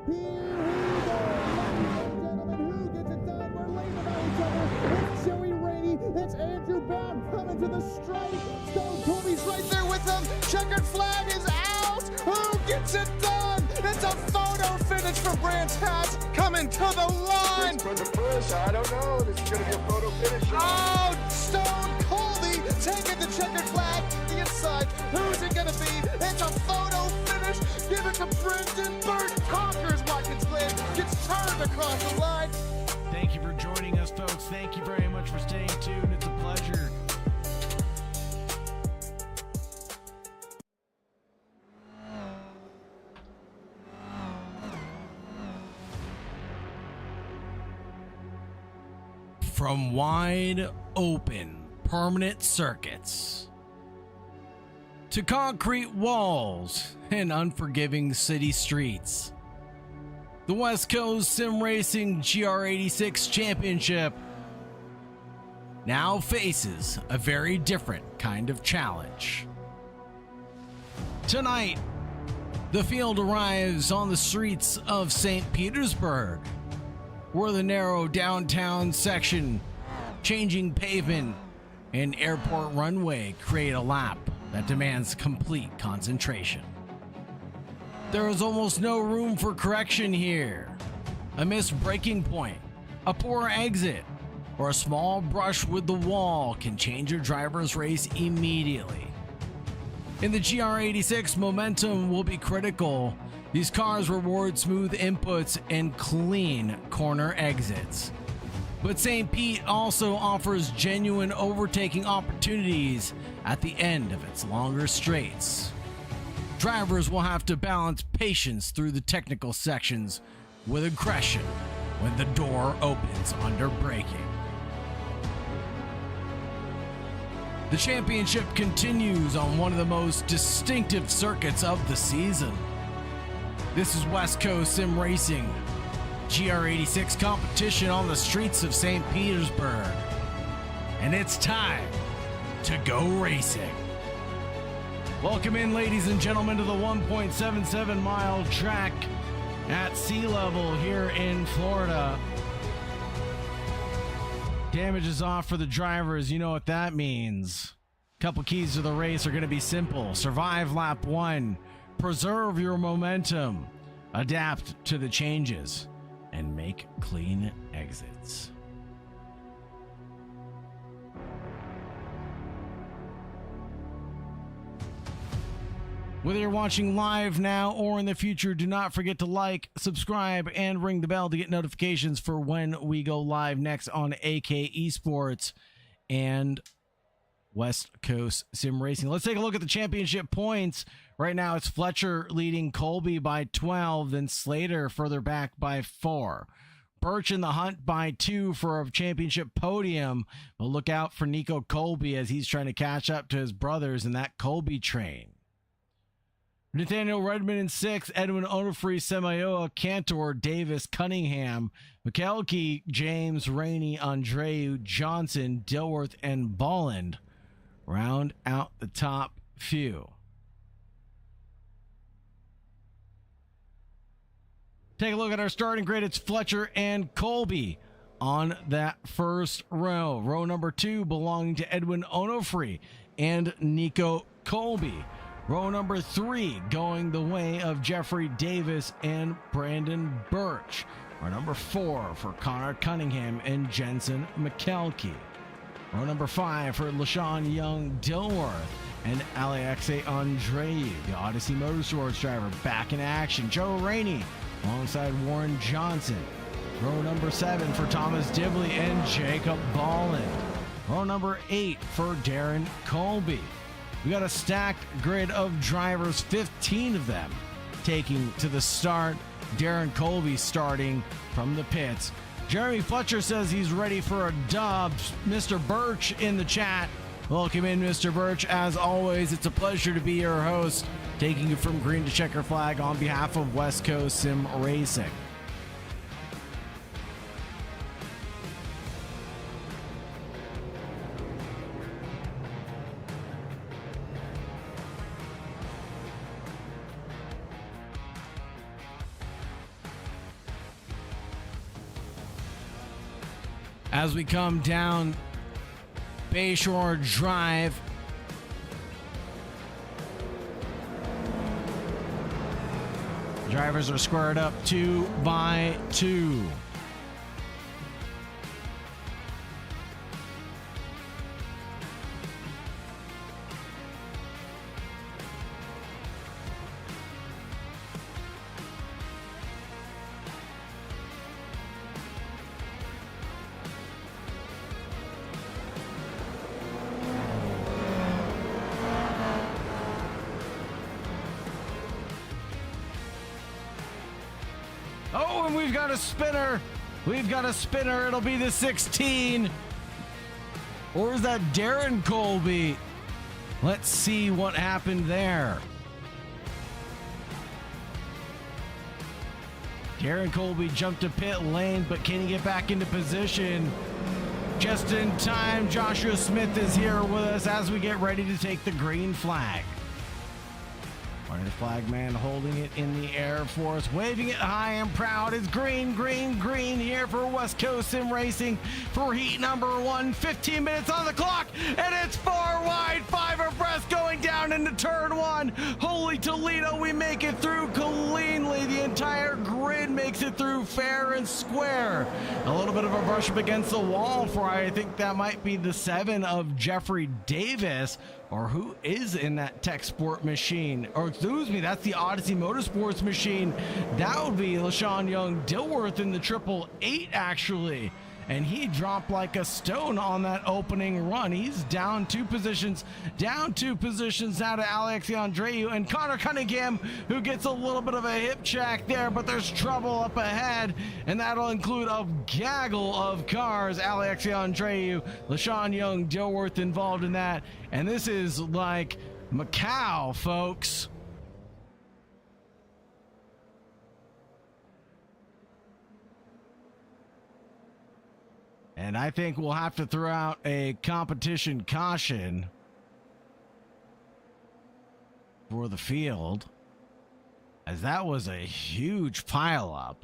Here we go, ladies and gentlemen. Who gets it done? We're laying about each other. It's Joey Rainey. It's Andrew Baum coming to the strike. Stone Colby's right there with them. Checkered flag is out. Who gets it done? It's a photo finish for Brands Hatch coming to the line. It's going to push. I don't know. This is going to be a photo finish. Oh, Stone Colby taking the checkered flag to the inside. Who's it going to be? It's a photo finish. Give it to Brendan Burt. Conquers Watkins Glen. Gets turned across the line. Thank you for joining us, folks. Thank you very much for staying tuned. It's a pleasure. From wide open permanent circuits to concrete walls and unforgiving city streets, the West Coast Sim Racing GR86 Championship now faces a very different kind of challenge. Tonight, the field arrives on the streets of St. Petersburg, where the narrow downtown section, changing pavement, and airport runway create a lap that demands complete concentration. There is almost no room for correction here. A missed braking point, a poor exit, or a small brush with the wall can change your driver's race immediately. In the GR86, momentum will be critical. These cars reward smooth inputs and clean corner exits. But St. Pete also offers genuine overtaking opportunities at the end of its longer straights. Drivers will have to balance patience through the technical sections with aggression when the door opens under braking. The championship continues on one of the most distinctive circuits of the season. This is West Coast Sim Racing GR86 competition on the streets of St. Petersburg. And it's time to go racing. Welcome in, ladies and gentlemen, to the 1.77 mile track at sea level here in Florida. Damage is off for the drivers. You know what that means. Couple keys to the race are going to be simple. Survive lap 1. Preserve your momentum. Adapt to the changes. And make clean exits. Whether you're watching live now or in the future, do not forget to like, subscribe, and ring the bell to get notifications for when we go live next on AK Esports and West Coast Sim Racing. Let's take a look at the championship points. Right now, it's Fletcher leading Colby by 12, then Slater further back by 4. Birch in the hunt by 2 for a championship podium. But look out for Nico Colby as he's trying to catch up to his brothers in that Colby train. Nathaniel Redmond in 6, Edwin Onofre, Semioa, Cantor, Davis, Cunningham, McKelkey, James, Rainey, Andreu, Johnson, Dilworth, and Bolland round out the top few. Take a look at our starting grid. It's Fletcher and Colby on that first row. Row number 2 belonging to Edwin Onofre and Nico Colby. Row number 3 going the way of Jeffrey Davis and Brandon Birch. Row number 4 for Connor Cunningham and Jensen McKelkey. Row number 5 for LaShawn Young Dilworth and Alexe Andreu, the Odyssey Motorsports driver, back in action. Joe Rainey alongside Warren Johnson. Row number 7 for Thomas Dibley and Jacob Bolland. Row number 8 for Darren Colby. We got a stacked grid of drivers, 15 of them taking to the start. Darren Colby starting from the pits. Jeremy Fletcher says he's ready for a dub. Mr. Birch in the chat. Welcome in, Mr. Birch. As always, it's a pleasure to be your host, taking you from green to checker flag on behalf of West Coast Sim Racing. as we come down Bayshore Drive. Drivers are squared up 2 by 2. Oh, and we've got a spinner. We've got a spinner. It'll be the 16. Or is that Darren Colby? Let's see what happened there. Darren Colby jumped to pit lane, but can he get back into position? Just in time, Joshua Smith is here with us as we get ready to take the green flag. The flag man holding it in the air for us, waving it high and proud. It's green, green, green here for West Coast Sim Racing for heat number 1. 15 minutes on the clock, and it's far wide, 5 abreast going down into turn 1. Holy Toledo, we make it through cleanly. The entire grid makes it through fair and square. A little bit of a brush up against the wall for, I think that might be the 7 of Jeffrey Davis, or who is in that Tech Sport machine, or excuse me, that's the Odyssey Motorsports machine. That would be LaShawn Young Dilworth in the 888 actually, and he dropped like a stone on that opening run. He's down 2 positions now to Alex Andreu and Connor Cunningham, who gets a little bit of a hip check there, but there's trouble up ahead, and that'll include a gaggle of cars. Alex Andreu, LaShawn Young Dilworth involved in that, and this is like Macau, folks. And I think we'll have to throw out a competition caution for the field, as that was a huge pileup.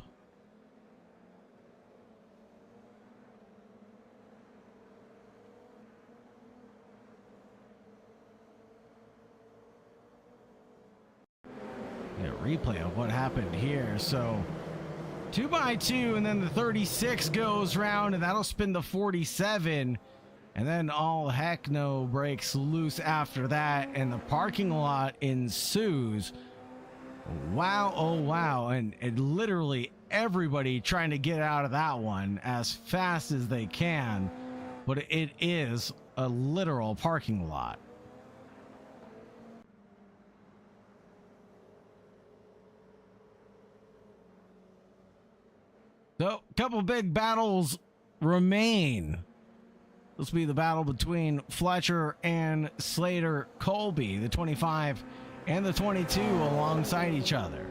A replay of what happened here. So 2 by 2, and then the 36 goes round, and that'll spin the 47, and then all heck no breaks loose after that, and the parking lot ensues. Wow, oh wow, and literally everybody trying to get out of that one as fast as they can, but it is a literal parking lot. So, a couple big battles remain. This will be the battle between Fletcher and Slater Colby, the 25 and the 22 alongside each other.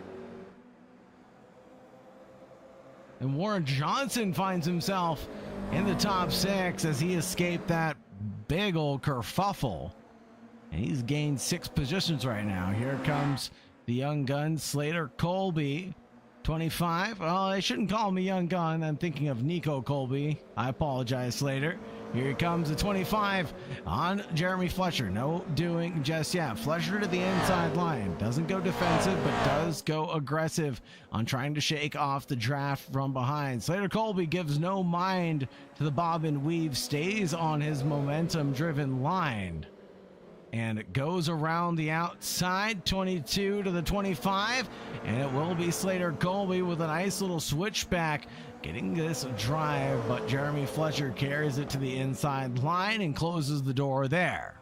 And Warren Johnson finds himself in the top 6 as he escaped that big old kerfuffle. And he's gained 6 positions right now. Here comes the young gun, Slater Colby. 25. Oh, they shouldn't call me young gun. I'm thinking of Nico Colby. I apologize, Slater. Here comes the 25 on Jeremy Fletcher. No doing just yet. Fletcher to the inside line. Doesn't go defensive, but does go aggressive on trying to shake off the draft from behind. Slater Colby gives no mind to the bob and weave. Stays on his momentum-driven line. And it goes around the outside, 22 to the 25, and it will be Slater Colby with a nice little switchback getting this drive, but Jeremy Fletcher carries it to the inside line and closes the door there.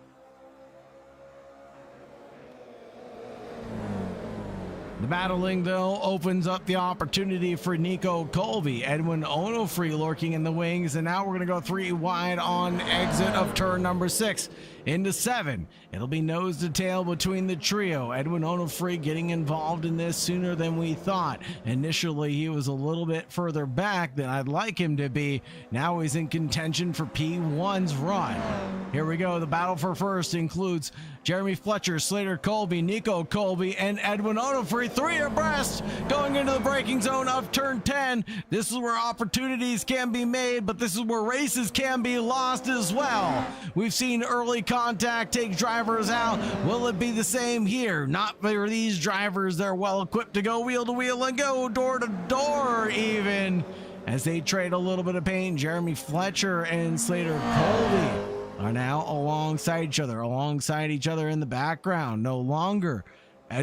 The battling, though, opens up the opportunity for Nico Colby. Edwin Onofre lurking in the wings, and now we're going to go 3 wide on exit of turn number 6 into 7. It'll be nose to tail between the trio. Edwin Onofre getting involved in this sooner than we thought. Initially, he was a little bit further back than I'd like him to be. Now he's in contention for P1's run. Here we go. The battle for first includes Jeremy Fletcher, Slater Colby, Nico Colby, and Edwin Onofre, 3 abreast going into the braking zone of turn 10. This is where opportunities can be made, but this is where races can be lost as well. We've seen early contact take drivers out. Will it be the same here? Not for these drivers. They're well equipped to go wheel to wheel and go door to door even. As they trade a little bit of paint, Jeremy Fletcher and Slater Colby are now alongside each other in the background. No longer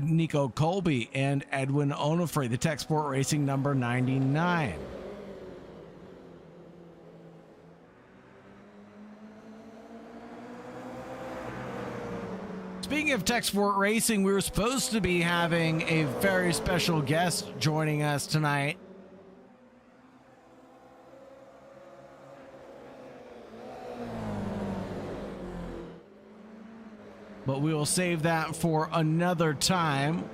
Nico Colby and Edwin Onofre, the Tech Sport Racing number 99. Speaking of Tech Sport Racing, we were supposed to be having a very special guest joining us tonight. But we will save that for another time.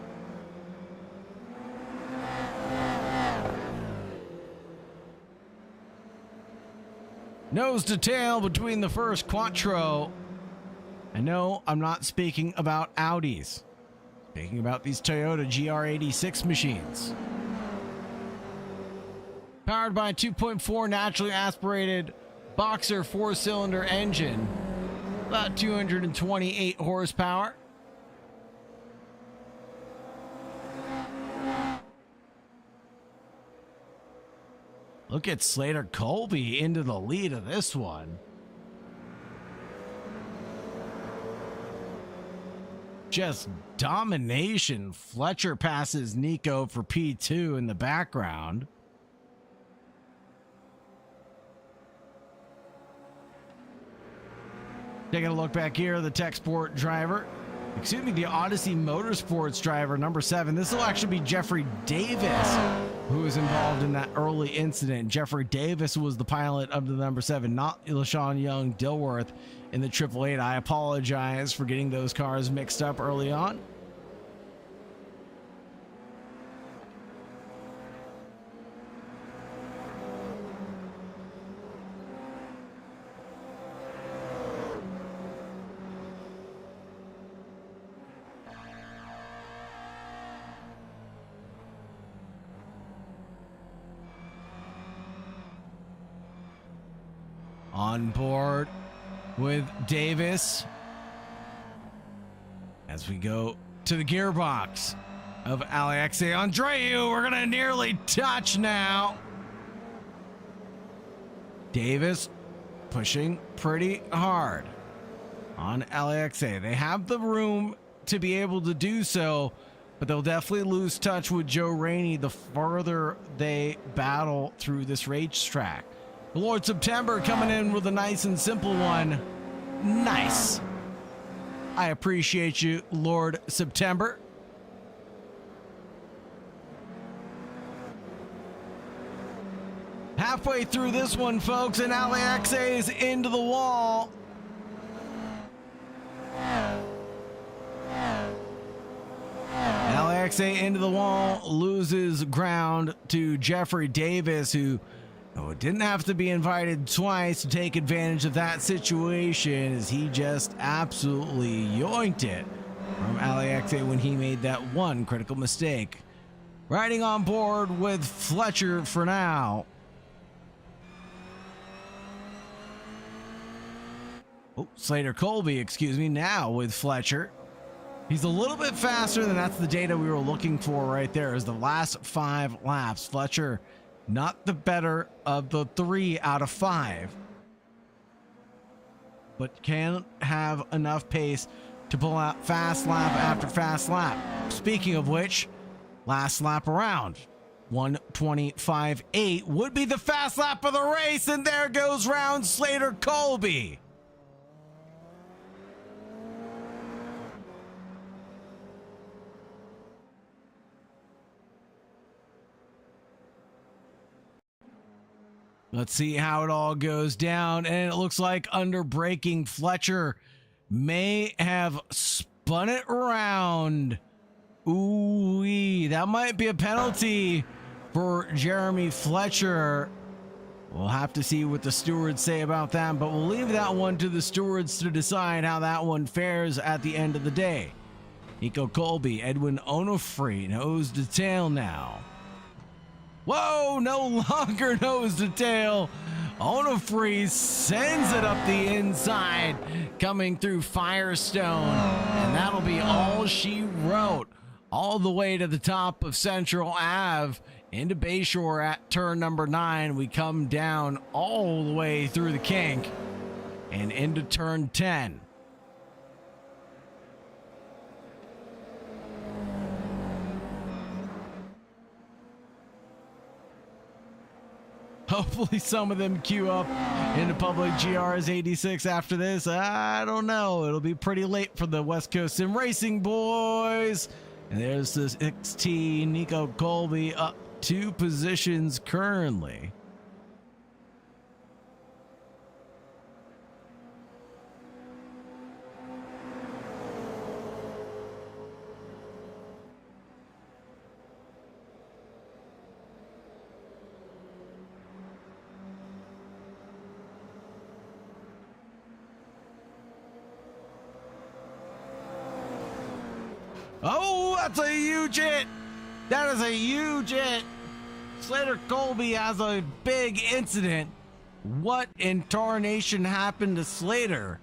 Nose to tail between the first Quattro. And no, I'm not speaking about Audis. Speaking about these Toyota GR86 machines. Powered by a 2.4 naturally aspirated Boxer 4-cylinder engine. About 228 horsepower. Look at Slater Colby into the lead of this one. Just domination. Fletcher passes Nico for P2 in the background. Taking a look back here, the Tech Sport driver, the Odyssey Motorsports driver, number 7. This will actually be Jeffrey Davis, who was involved in that early incident. Jeffrey Davis was the pilot of the number 7, not LaShawn Young Dilworth in the 888. I apologize for getting those cars mixed up early on. On board with Davis as we go to the gearbox of Alexei Andreu. We're gonna nearly touch now. Davis pushing pretty hard on Alexei. They have the room to be able to do so, but they'll definitely lose touch with Joe Rainey the further they battle through this racetrack. Lord September coming in with a nice and simple one. Nice. I appreciate you, Lord September. Halfway through this one, folks, and Alexei is into the wall. Alexei into the wall, loses ground to Jeffrey Davis, who didn't have to be invited twice to take advantage of that situation, as he just absolutely yoinked it from Alexei when he made that one critical mistake. Riding on board with Fletcher for now. Slater Colby, now with Fletcher. He's a little bit faster than that's the data we were looking for right there, is the last 5 laps. Fletcher not the better of the 3 out of 5, but can have enough pace to pull out fast lap after fast lap. Speaking of which, last lap around, 1:25.8 would be the fast lap of the race, and there goes round Slater Colby. Let's see how it all goes down. And it looks like under braking, Fletcher may have spun it around. Ooh-wee, that might be a penalty for Jeremy Fletcher. We'll have to see what the stewards say about that, but we'll leave that one to the stewards to decide how that one fares at the end of the day. Nico Colby, Edwin Onofre, nose to tail now. Whoa, no longer nose to tail. Onofre sends it up the inside, coming through Firestone, and that'll be all she wrote. All the way to the top of Central Ave into Bayshore at turn number 9. We come down all the way through the kink and into turn 10. Hopefully some of them queue up into public GRs 86 after this. I don't know. It'll be pretty late for the West Coast Sim Racing boys. And there's this XT Nico Colby up 2 positions currently. Oh, that's a huge hit. That is a huge hit. Slater Colby has a big incident. What in tarnation happened to Slater?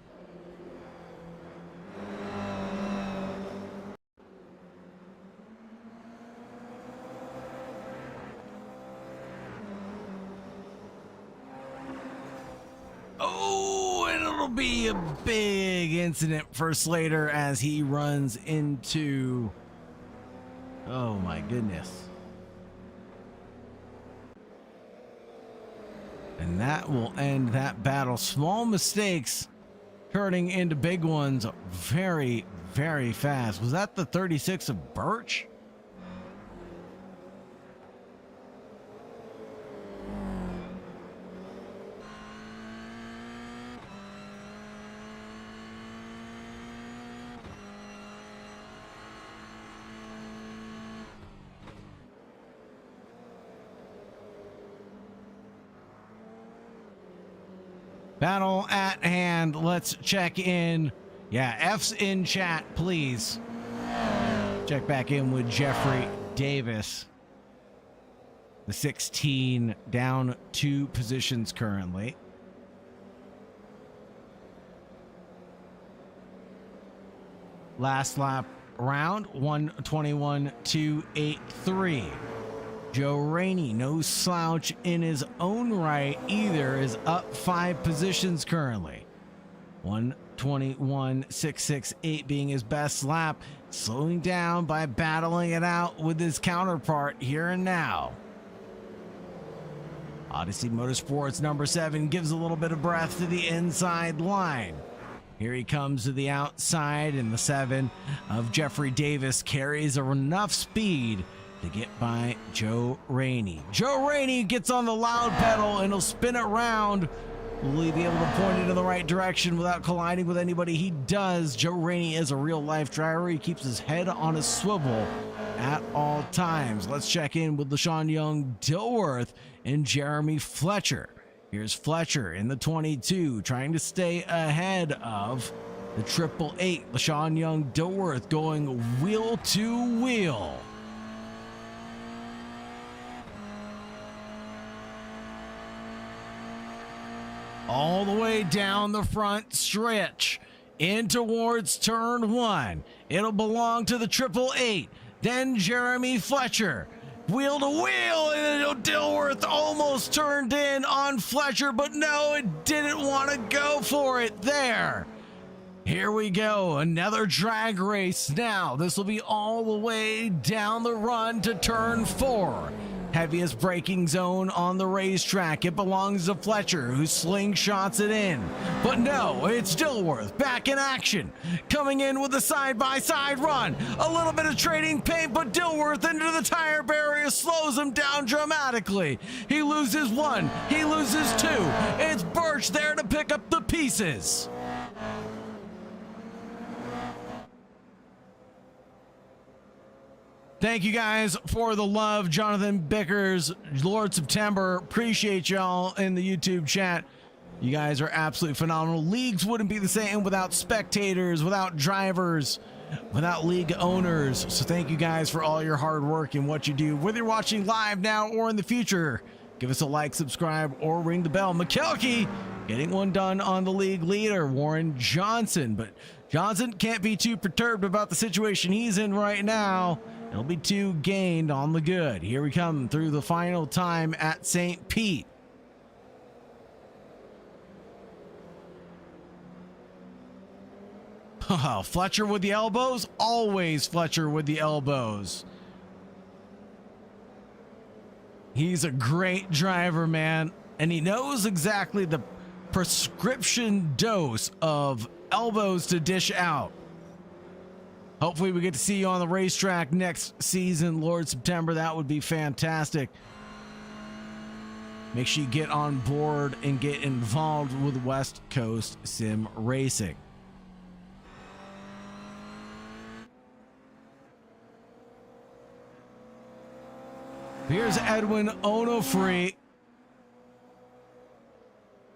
Oh, and it'll be a big incident for Slater as he runs into... Oh my goodness. And that will end that battle. Small mistakes turning into big ones very, very fast. Was that the 36 of Birch? Battle at hand. Let's check in. Yeah, F's in chat, please. Check back in with Jeffrey Davis. The 16 down 2 positions currently. Last lap round, 1:21.283. Joe Rainey, no slouch in his own right either, is up 5 positions currently. 1:21.668 being his best lap, slowing down by battling it out with his counterpart here and now. Odyssey Motorsports number 7 gives a little bit of breath to the inside line. Here he comes to the outside, and the 7 of Jeffrey Davis carries enough speed to get by Joe Rainey. Joe Rainey gets on the loud pedal and he'll spin it around. Will he be able to point it in the right direction without colliding with anybody? He does. Joe Rainey is a real life driver. He keeps his head on a swivel at all times. Let's check in with LaShawn Young, Dilworth, and Jeremy Fletcher. Here's Fletcher in the 22, trying to stay ahead of the 888. LaShawn Young, Dilworth going wheel to wheel. All the way down the front stretch in towards turn 1. It'll belong to the 888. Then Jeremy Fletcher. Wheel to wheel, and Dilworth almost turned in on Fletcher, but no, it didn't want to go for it there. Here we go, another drag race now. This will be all the way down the run to turn 4. Heaviest braking zone on the racetrack. It belongs to Fletcher, who slingshots it in. But no, it's Dilworth back in action. Coming in with a side-by-side run. A little bit of trading paint, but Dilworth into the tire barrier slows him down dramatically. He loses 1. He loses 2. It's Birch there to pick up the pieces. Thank you guys for the love. Jonathan Bickers, Lord September. Appreciate y'all in the YouTube chat. You guys are absolutely phenomenal. Leagues wouldn't be the same without spectators, without drivers, without league owners. So thank you guys for all your hard work and what you do. Whether you're watching live now or in the future, give us a like, subscribe, or ring the bell. McKelkey getting one done on the league leader, Warren Johnson. But Johnson can't be too perturbed about the situation he's in right now. He'll be too gained on the good. Here we come through the final time at St. Pete. Oh, Fletcher with the elbows. Always Fletcher with the elbows. He's a great driver, man. And he knows exactly the prescription dose of elbows to dish out. Hopefully we get to see you on the racetrack next season, Lord September. That would be fantastic. Make sure you get on board and get involved with West Coast Sim Racing. Here's Edwin Onofre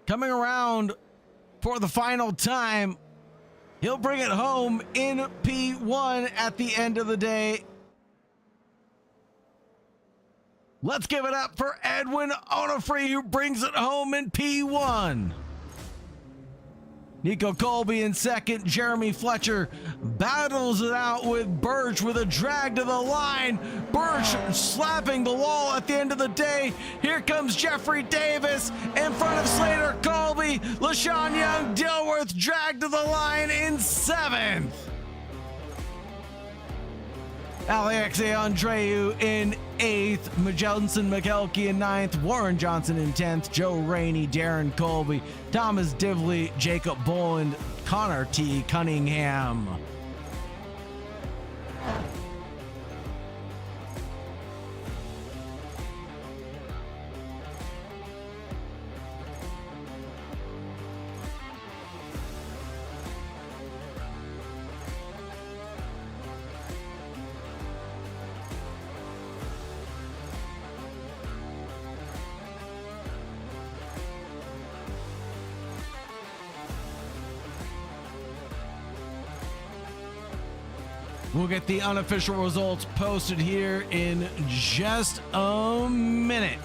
coming around for the final time. He'll bring it home in P1 at the end of the day. Let's give it up for Edwin Onofre, who brings it home in P1. Nico Colby in second. Jeremy Fletcher battles it out with Birch with a drag to the line. Birch slapping the wall at the end of the day. Here comes Jeffrey Davis in front of Slater Colby. LaShawn Young Dilworth dragged to the line in seventh. Alexei Andreu in 8th, Magellan McKelkey in 9th, Warren Johnson in 10th, Joe Rainey, Darren Colby, Thomas Divley, Jacob Boland, Connor T. Cunningham. We'll get the unofficial results posted here in just a minute.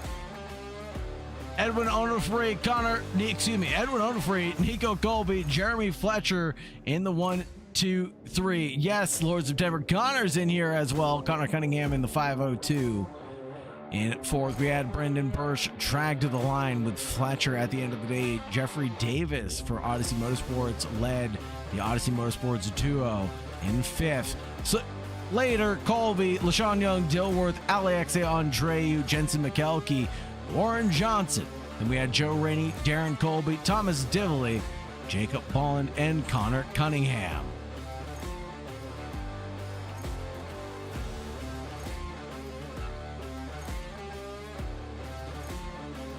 Edwin Onofre, Edwin Onofre, Nico Colby, Jeremy Fletcher in the 1, 2, 3. Yes, Lord September. Connor's in here as well. Connor Cunningham in the 502. In 4th, we had Brendan Birch dragged to the line with Fletcher at the end of the day. Jeffrey Davis for Odyssey Motorsports led the Odyssey Motorsports duo in 5th. So later, Colby, LaShawn Young, Dilworth, Alexei Andreu, Jensen McKelkey, Warren Johnson. Then we had Joe Rainey, Darren Colby, Thomas Divley, Jacob Bolland, and Connor Cunningham.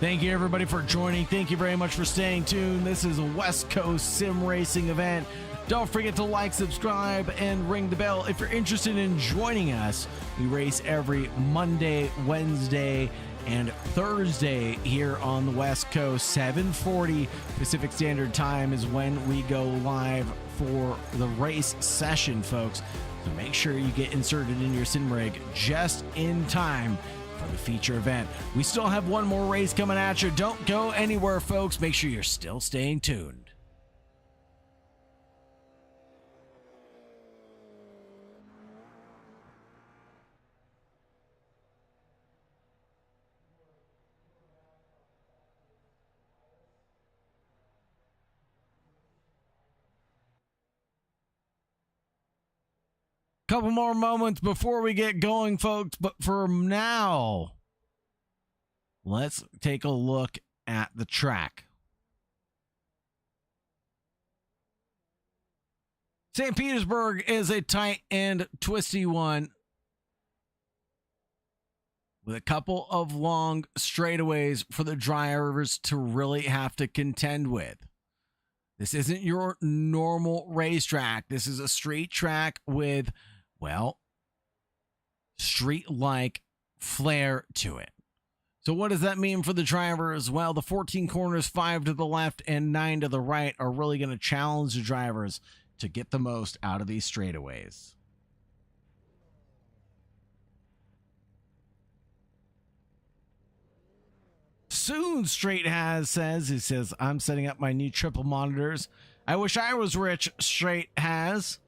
Thank you, everybody, for joining. Thank you very much for staying tuned. This is a West Coast Sim Racing event. Don't forget to like, subscribe, and ring the bell. If you're interested in joining us, we race every Monday, Wednesday, and Thursday here on the West Coast. 7:40 Pacific Standard Time is when we go live for the race session, folks. So make sure you get inserted in your sim rig just in time for the feature event. We still have one more race coming at you. Don't go anywhere, folks. Make sure you're still staying tuned. Couple more moments before we get going, folks, but for now, let's take a look at the track. St. Petersburg is a tight and twisty one with a couple of long straightaways for the drivers to really have to contend with. This isn't your normal racetrack. This is a street track with, well, street-like flair to it. So what does that mean for the drivers? Well, the 14 corners, 5 to the left and 9 to the right, are really going to challenge the drivers to get the most out of these straightaways. Soon, Straight says, I'm setting up my new triple monitors. I wish I was rich, Straight has.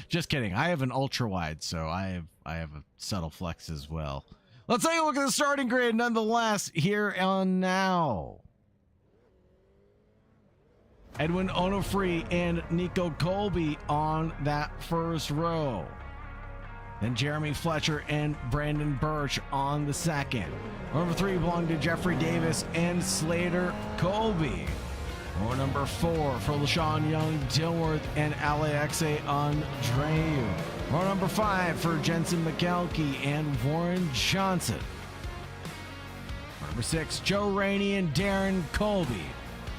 Just kidding. I have an ultra wide, so I have a subtle flex as well. Let's take a look at the starting grid nonetheless here on now. Edwin Onofre and Nico Colby on that first row. Then Jeremy Fletcher and Brandon Birch on the second. Number 3 belonged to Jeffrey Davis and Slater Colby. Row number 4 for LaShawn Young, Dilworth, and Alexe Andreu. Row number 5 for Jensen McKelkey and Warren Johnson. Row number 6, Joe Rainey and Darren Colby.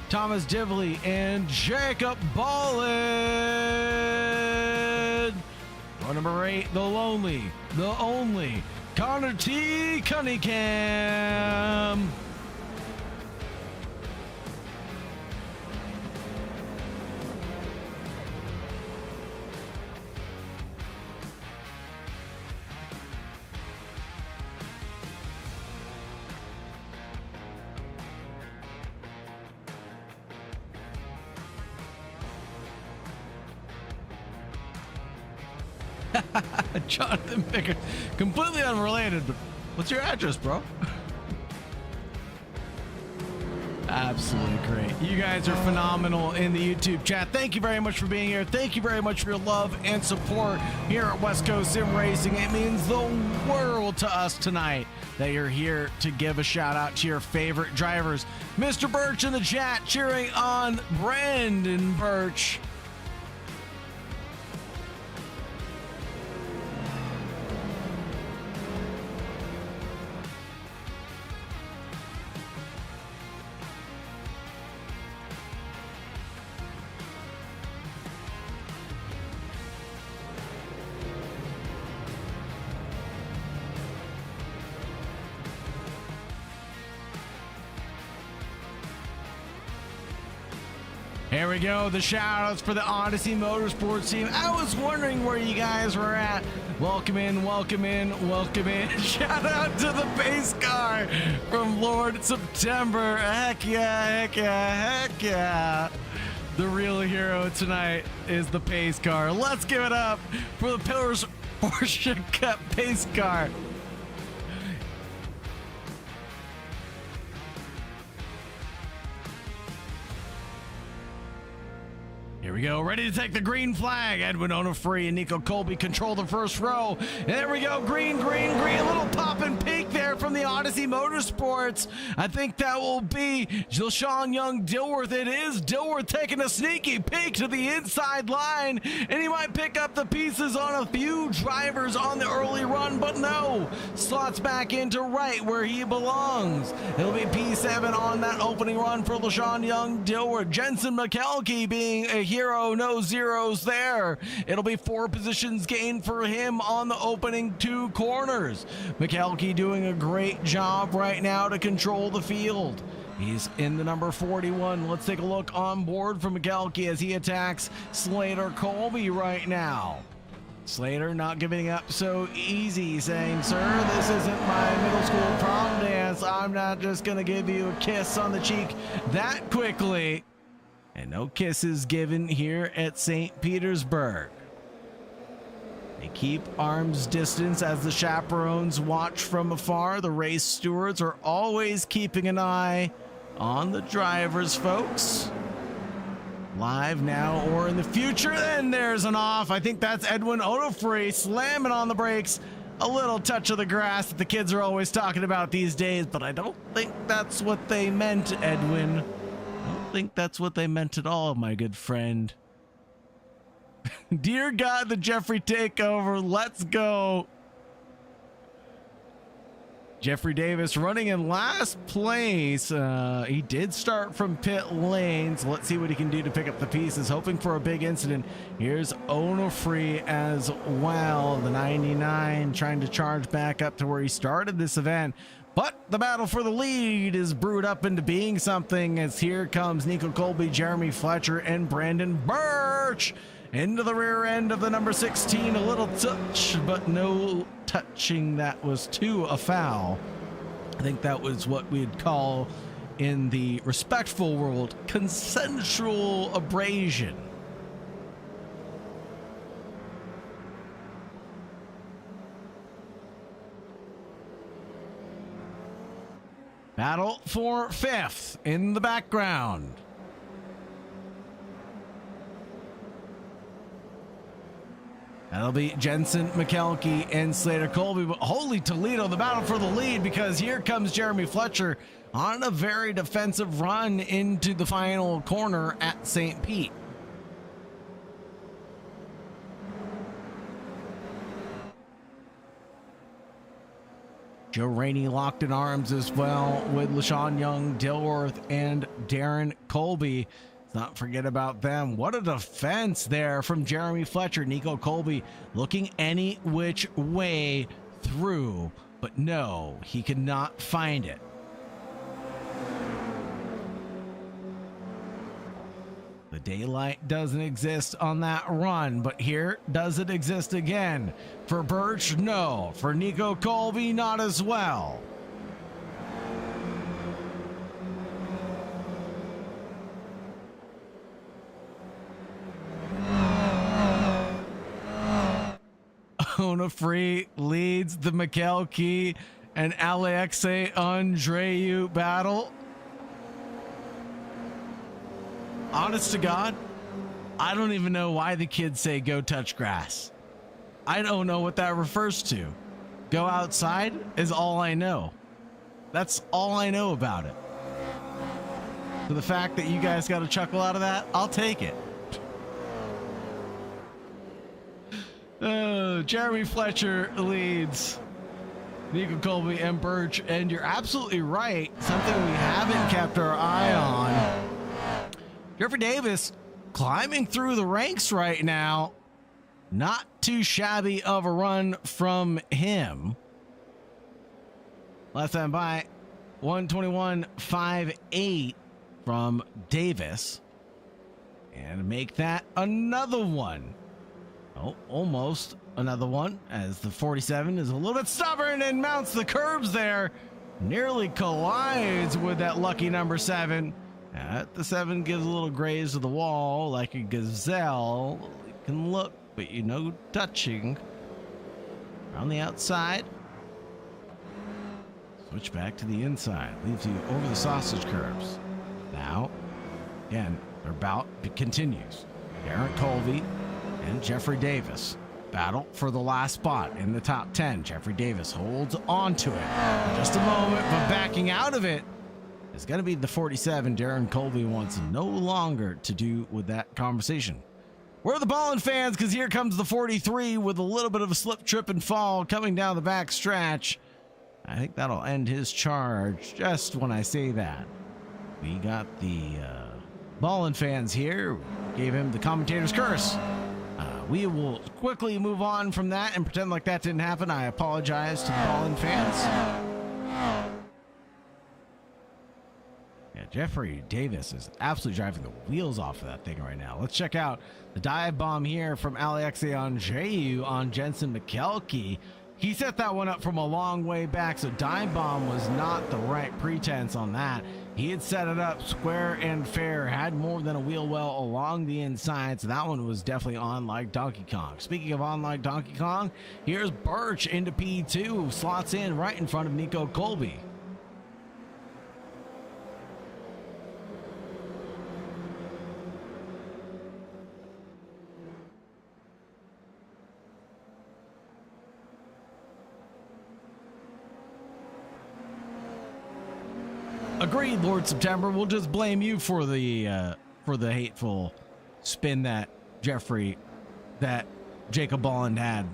Thomas Divley and Jacob Ballin. Row number 8, the lonely, the only, Connor T. Cunningham. Jonathan Pickard, completely unrelated, but what's your address, bro? Absolutely great. You guys are phenomenal in the YouTube chat. Thank you very much for being here. Thank you very much for your love and support here at West Coast Sim Racing. It means the world to us tonight that you're here to give a shout out to your favorite drivers. Mr. Birch in the chat cheering on Brandon Birch. Here we go, the shout-outs for the Odyssey Motorsports team. I was wondering where you guys were at. Welcome in, welcome in, welcome in. Shout out to the pace car from Lord September. Heck yeah, heck yeah, heck yeah. The real hero tonight is the pace car. Let's give it up for the Pillars Porsche Cup pace car. Here we go, ready to take the green flag. Edwin Onofre and Nico Colby control the first row. And there we go, green, green, green. A little pop and peek there from the Odyssey Motorsports. I think that will be LaShawn Young Dilworth. It is Dilworth taking a sneaky peek to the inside line. And he might pick up the pieces on a few drivers on the early run, but no. Slots back into right where he belongs. It'll be P7 on that opening run for LaShawn Young Dilworth. Jensen McKelkey being a hero, no zeros there. It'll be 4 positions gained for him on the opening 2 corners. McKelkey doing a great job right now to control the field. He's in the number 41. Let's take a look on board for McKelkey as he attacks Slater Colby right now. Slater not giving up so easy, saying, sir, this isn't my middle school prom dance. I'm not just gonna give you a kiss on the cheek that quickly. And no kisses given here at St. Petersburg. They keep arm's distance as the chaperones watch from afar. The race stewards are always keeping an eye on the drivers, folks. Live now or in the future. Then there's an off. I think that's Edwin Onofre slamming on the brakes. A little touch of the grass that the kids are always talking about these days, but I don't think that's what they meant, Edwin. I don't think that's what they meant at all, my good friend. Dear God, the Jeffrey takeover. Let's go. Jeffrey Davis running in last place. He did start from pit lane, so let's see what he can do to pick up the pieces. Hoping for a big incident. Here's Onofre as well. The 99 trying to charge back up to where he started this event. But the battle for the lead is brewed up into being something, as here comes Nico Colby, Jeremy Fletcher, and Brandon Birch into the rear end of the number 16. A little touch, but no touching that was to a foul. I think that was what we'd call in the respectful world consensual abrasion. Battle for fifth in the background. That'll be Jensen, McKelkey, and Slater Colby. But holy Toledo, the battle for the lead, because here comes Jeremy Fletcher on a very defensive run into the final corner at St. Pete. Joe Rainey locked in arms as well with LaShawn Young, Dilworth, and Darren Colby. Let's not forget about them. What a defense there from Jeremy Fletcher. Nico Colby looking any which way through, but no, he could not find it. The daylight doesn't exist on that run, but here does it exist again. For Birch, no. For Nico Colby, not as well. Onofre leads the McKelkey and Alexei Andreu battle. Honest to God, I don't even know why the kids say go touch grass. I don't know what that refers to. Go outside is all I know. That's all I know about it. So the fact that you guys got a chuckle out of that, I'll take it. Jeremy Fletcher leads Nico Colby and Birch, and you're absolutely right. Something we haven't kept our eye on. Jeffrey Davis climbing through the ranks right now. Not too shabby of a run from him. Last time by 121.58 from Davis. And make that another one. Oh, almost another one, as the 47 is a little bit stubborn and mounts the curbs there. Nearly collides with that lucky number 7. At the 7 gives a little graze to the wall like a gazelle. It can look, but you know, touching. Around the outside. Switch back to the inside. Leaves you over the sausage curbs. Now, again, their bout continues. Darren Colby and Jeffrey Davis battle for the last spot in the top 10. Jeffrey Davis holds on to it for just a moment, but backing out of it is going to be the 47. Darren Colby wants no longer to do with that conversation. We're the Ballin' fans, because here comes the 43 with a little bit of a slip, trip, and fall coming down the back stretch. I think that'll end his charge just when I say that. We got the Ballin' fans here. Gave him the commentator's curse. We will quickly move on from that and pretend like that didn't happen. I apologize to the Ballin' fans. Yeah, Jeffrey Davis is absolutely driving the wheels off of that thing right now. Let's check out the dive bomb here from Alexei Andreu on Jensen McKelkey. He set that one up from a long way back, so dive bomb was not the right pretense on that. He had set it up square and fair, had more than a wheel well along the inside, so that one was definitely on like Donkey Kong. Speaking of on like Donkey Kong, here's Birch into P2, slots in right in front of Nico Colby. Agreed, Lord September. We'll just blame you for the hateful spin that Jacob Bolland had.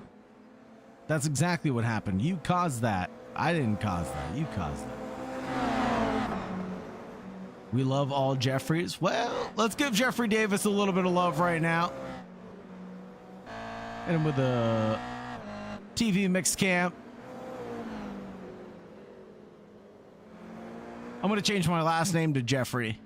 That's exactly what happened. You caused that. I didn't cause that. You caused that. We love all Jeffries. Well, let's give Jeffrey Davis a little bit of love right now. And with a TV mix cam. I'm going to change my last name to Jeffrey.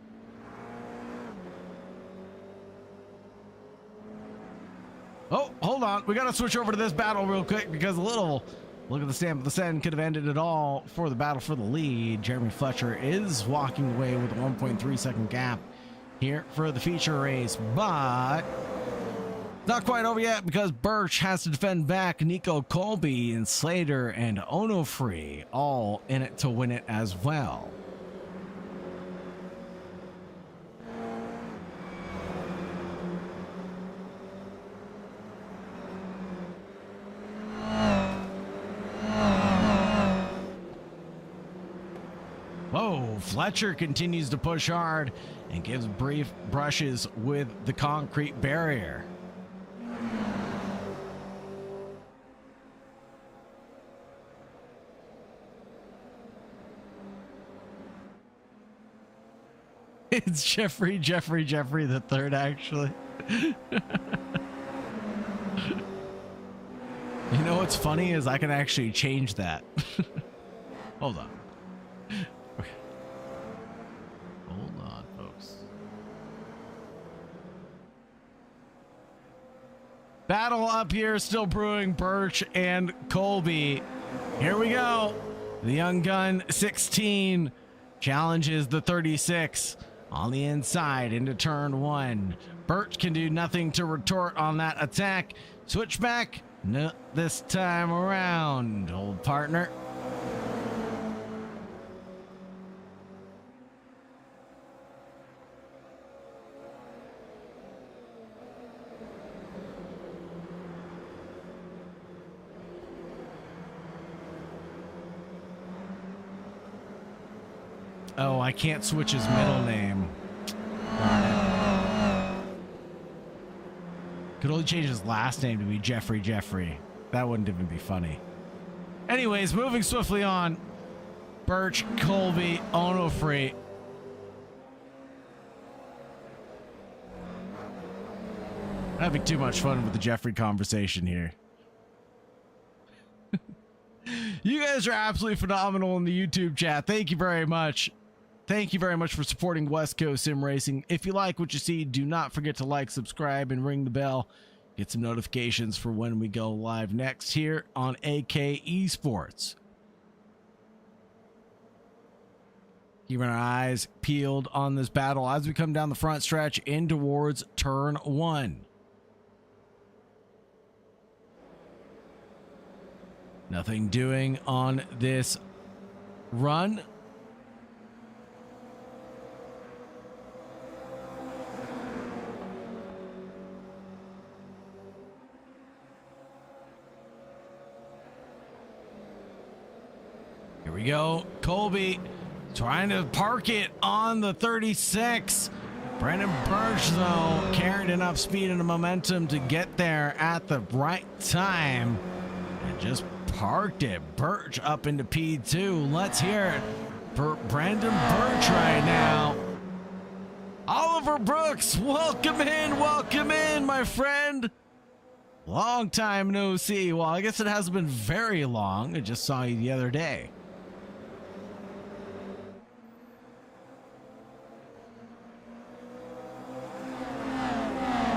Oh, hold on. We got to switch over to this battle real quick because a little look at the stamp of the send could have ended it all for the battle for the lead. Jeremy Fletcher is walking away with a 1.3 second gap here for the feature race, but not quite over yet because Birch has to defend back. Nico Colby and Slater and Onofree all in it to win it as well. Whoa, Fletcher continues to push hard and gives brief brushes with the concrete barrier. It's Jeffrey the third, actually. You know what's funny is I can actually change that. Hold on. Okay. Hold on, folks. Battle up here, still brewing. Birch and Colby. Here we go. The young gun 16 challenges the 36 on the inside into turn one. Birch can do nothing to retort on that attack. Switchback. No, this time around, old partner. Oh, I can't switch his middle name. Darn it. Could only change his last name to be Jeffrey. That wouldn't even be funny. Anyways, moving swiftly on. Birch, Colby, Onofree. Having too much fun with the Jeffrey conversation here. You guys are absolutely phenomenal in the YouTube chat. Thank you very much. Thank you very much for supporting West Coast Sim Racing. If you like what you see, do not forget to like, subscribe, and ring the bell. Get some notifications for when we go live next here on AK Esports. Keeping our eyes peeled on this battle as we come down the front stretch in towards turn one. Nothing doing on this run. Here we go. Colby trying to park it on the 36. Brandon Birch, though, carried enough speed and momentum to get there at the right time and just parked it. Birch up into P2. Let's hear it for Brandon Birch right now. Oliver Brooks, welcome in, my friend. Long time no see. Well, I guess it hasn't been very long. I just saw you the other day.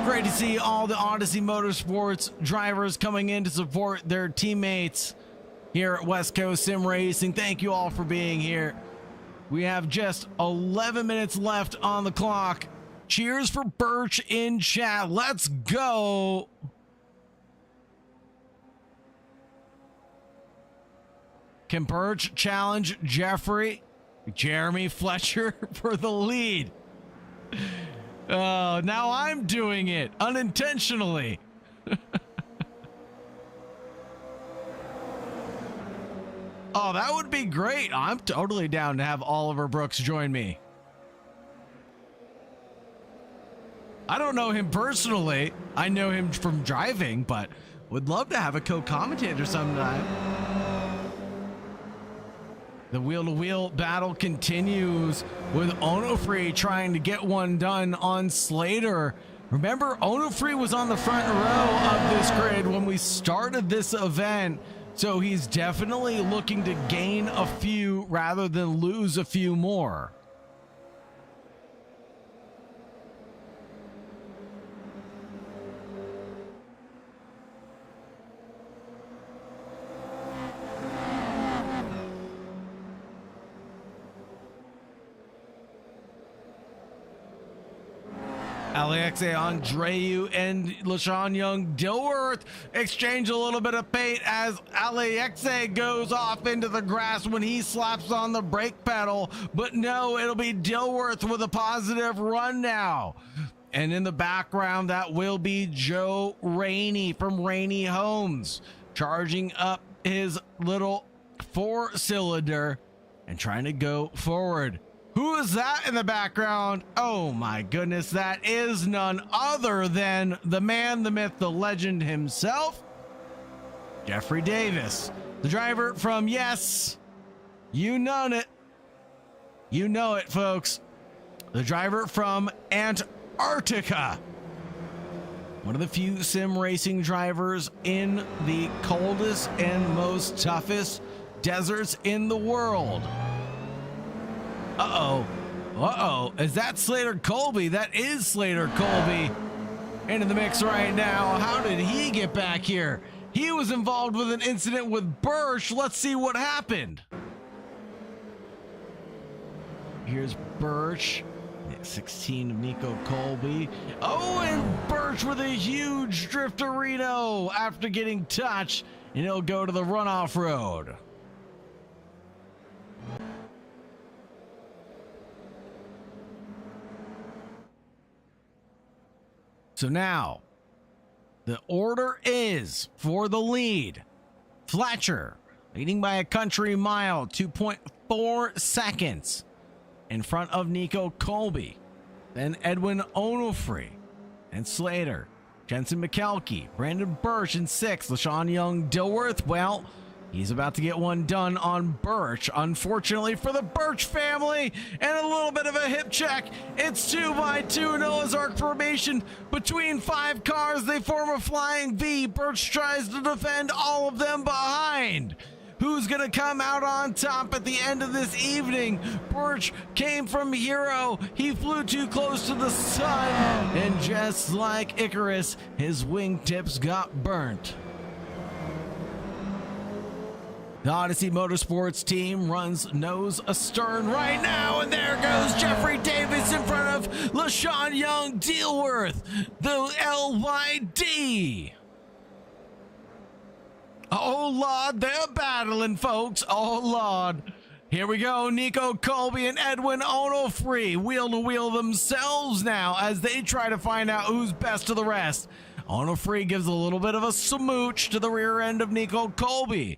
Great to see all the Odyssey Motorsports drivers coming in to support their teammates here at West Coast Sim Racing. Thank you all for being here. We have just 11 minutes left on the clock. Cheers for Birch in chat. Let's go. Can Birch challenge Jeremy Fletcher for the lead? Oh, now I'm doing it unintentionally. Oh, that would be great. I'm totally down to have Oliver Brooks join me. I don't know him personally. I know him from driving, but would love to have a co-commentator sometime. The wheel-to-wheel battle continues with Onofre trying to get one done on Slater. Remember, Onofre was on the front row of this grid when we started this event, so he's definitely looking to gain a few rather than lose a few more. Alexei Andreu and LaShawn Young-Dilworth exchange a little bit of paint as Alexei goes off into the grass when he slaps on the brake pedal. But no, it'll be Dilworth with a positive run now. And in the background, that will be Joe Rainey from Rainey Homes, charging up his little 4-cylinder and trying to go forward. Who is that in the background? Oh my goodness, that is none other than the man, the myth, the legend himself, Jeffrey Davis, the driver from, yes, you know it. You know it, folks. The driver from Antarctica. One of the few sim racing drivers in the coldest and most toughest deserts in the world. Is that Slater Colby? That is Slater Colby into the mix right now. How did he get back here? He was involved with an incident with Birch. Let's see what happened. Here's Birch, 16 of Nico Colby. Oh, and Birch with a huge drifterino after getting touched, and he'll go to the runoff road. So now, the order is for the lead. Fletcher leading by a country mile, 2.4 seconds in front of Nico Colby. Then Edwin Onofre and Slater. Jensen McKelkey, Brandon Birch in 6th. LaShawn Young-Dilworth, well, he's about to get one done on Birch. Unfortunately for the Birch family, and a little bit of a hip check. It's 2x2 Noah's Ark formation. Between 5 cars, they form a flying V. Birch tries to defend all of them behind. Who's going to come out on top at the end of this evening? Birch came from hero. He flew too close to the sun. And just like Icarus, his wingtips got burnt. The Odyssey Motorsports team runs nose astern right now, and there goes Jeffrey Davis in front of LaShawn Young-Dilworth, the LYD. Oh, Lord, they're battling, folks. Oh, Lord. Here we go. Nico Colby and Edwin Onofre wheel-to-wheel themselves now as they try to find out who's best of the rest. Onofre gives a little bit of a smooch to the rear end of Nico Colby.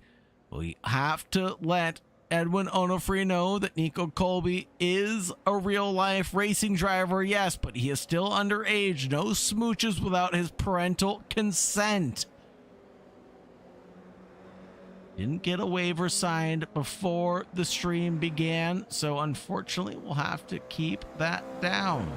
We have to let Edwin Onofre know that Nico Colby is a real-life racing driver, yes, but he is still underage. No smooches without his parental consent. Didn't get a waiver signed before the stream began, so unfortunately we'll have to keep that down.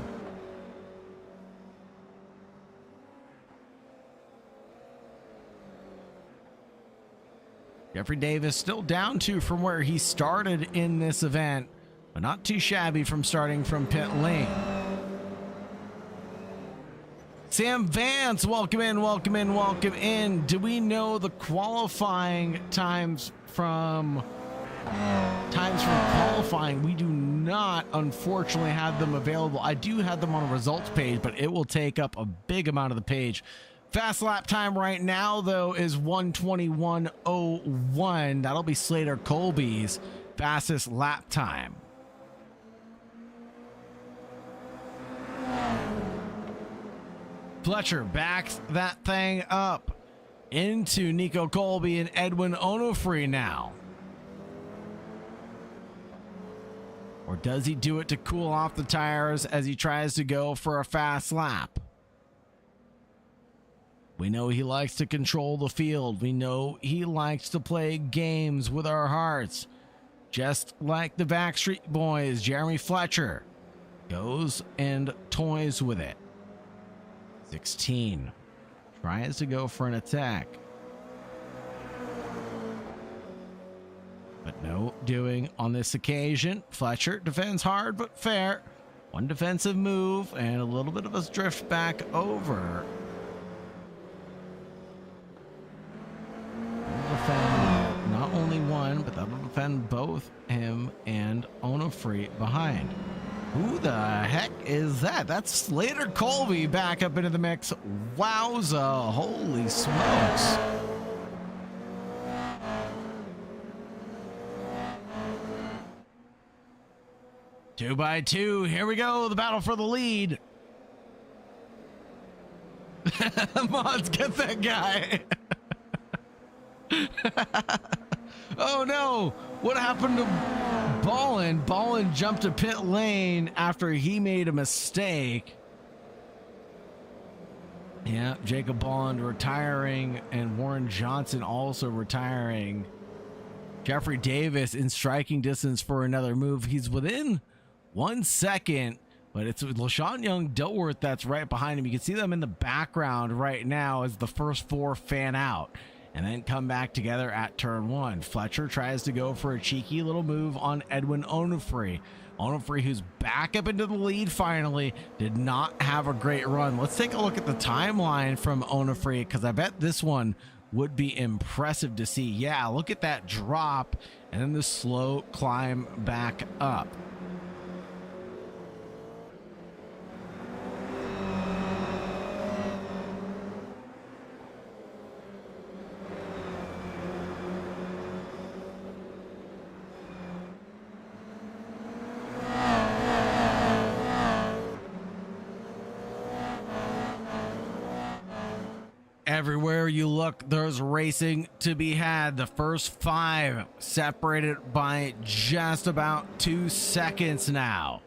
Jeffrey Davis still down 2 from where he started in this event, but not too shabby from starting from pit lane. Sam Vance, welcome in, welcome in, welcome in. Do we know the qualifying times from qualifying? We do not, unfortunately, have them available. I do have them on a results page, but it will take up a big amount of the page. Fast lap time right now, though, is 1:21.01. That'll be Slater Colby's fastest lap time. Fletcher backs that thing up into Nico Colby and Edwin Onofre now. Or does he do it to cool off the tires as he tries to go for a fast lap? We know he likes to control the field. We know he likes to play games with our hearts. just like the Backstreet Boys, Jeremy Fletcher goes and toys with it. 16 tries to go for an attack, but no doing on this occasion. Fletcher defends hard but fair. One defensive move and a little bit of a drift back over. That'll defend not only one, but that'll defend both him and Onofre behind. Who the heck is that? That's Slater Colby back up into the mix. Wowza, holy smokes. Two by two, here we go, the battle for the lead. Mods, get that guy. Oh no, what happened to Ballin? Ballin jumped to pit lane after he made a mistake. Yeah, Jacob Ballin retiring and Warren Johnson also retiring. Jeffrey Davis in striking distance for another move. He's within 1 second, but it's LaShawn Young Dilworth that's right behind him. You can see them in the background right now as the first four fan out and then come back together at turn one. Fletcher tries to go for a cheeky little move on Edwin Onofre. Onofre, who's back up into the lead finally, did not have a great run. Let's take a look at the timeline from Onofre, because I bet this one would be impressive to see. Yeah, look at that drop and then the slow climb back up. Everywhere you look, there's racing to be had. The first five separated by just about 2 seconds now.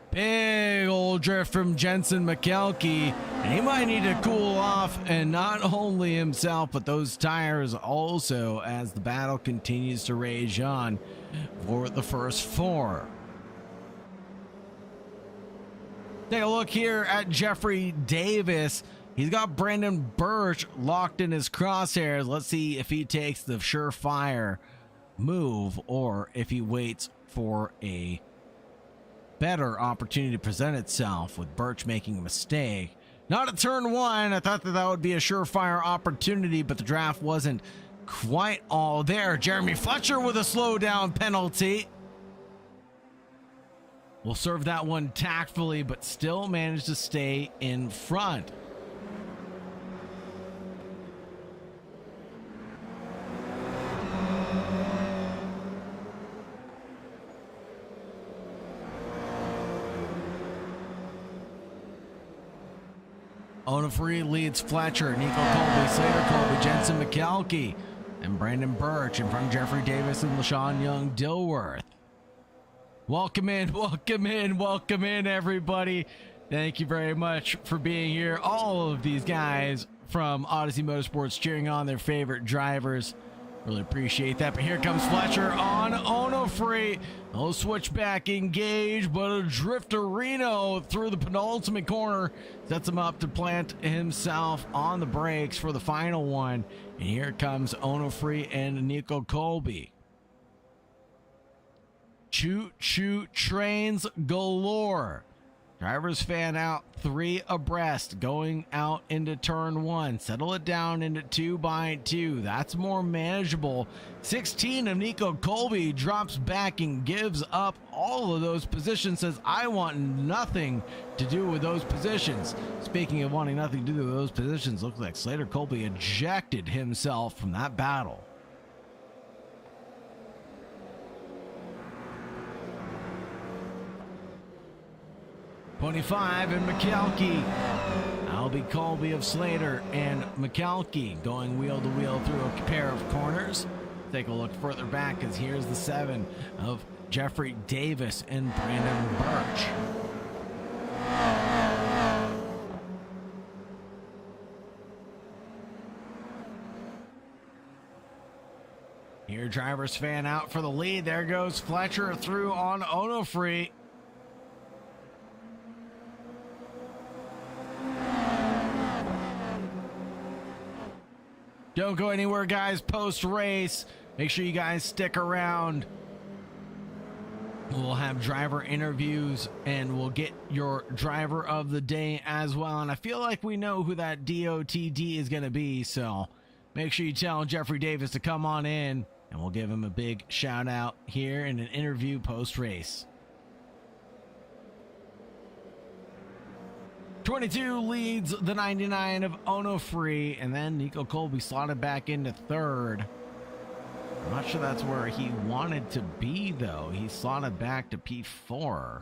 Big old drift from Jensen McKelkey. And he might need to cool off, and not only himself, but those tires also, as the battle continues to rage on for the first four. Take a look here at Jeffrey Davis. He's got Brandon Birch locked in his crosshairs. Let's see if he takes the surefire move or if he waits for a better opportunity to present itself, with Birch making a mistake. Not at turn one. I thought that would be a surefire opportunity, but the draft wasn't quite all there. Jeremy Fletcher with a slowdown penalty. Will serve that one tactfully, but still managed to stay in front. Onofre leads Fletcher, Nico Colby, Slater Colby, Jensen McKelkey, and Brandon Birch in front of Jeffrey Davis and LaShawn Young Dilworth. Welcome in, welcome in, welcome in, everybody. Thank you very much for being here. All of these guys from Odyssey Motorsports cheering on their favorite drivers. Really appreciate that. But here comes Fletcher on Onofre. No switchback engaged, but a drifterino through the penultimate corner sets him up to plant himself on the brakes for the final one. And here comes Onofre and Nico Colby. Choo-choo trains galore. Drivers fan out 3 abreast going out into turn 1. Settle it down into 2 by 2. That's more manageable. 16 of Nico Colby drops back and gives up all of those positions. Says, I want nothing to do with those positions. Speaking of wanting nothing to do with those positions, looks like Slater Colby ejected himself from that battle. .25 and McKelkey. Albie Colby of Slater and McKelkey going wheel to wheel through a pair of corners. Take a look further back, as here's the 7 of Jeffrey Davis and Brandon Birch. Here, drivers fan out for the lead. There goes Fletcher through on Onofre. Don't go anywhere, guys. Post-race, make sure you guys stick around. We'll have driver interviews, and we'll get your driver of the day as well. And I feel like we know who that DOTD is going to be, so make sure you tell Jeffrey Davis to come on in, and we'll give him a big shout out here in an interview post-race. 22 leads the 99 of Onofre, and then Nico Colby slotted back into third. I'm not sure that's where he wanted to be, though. He slotted back to P4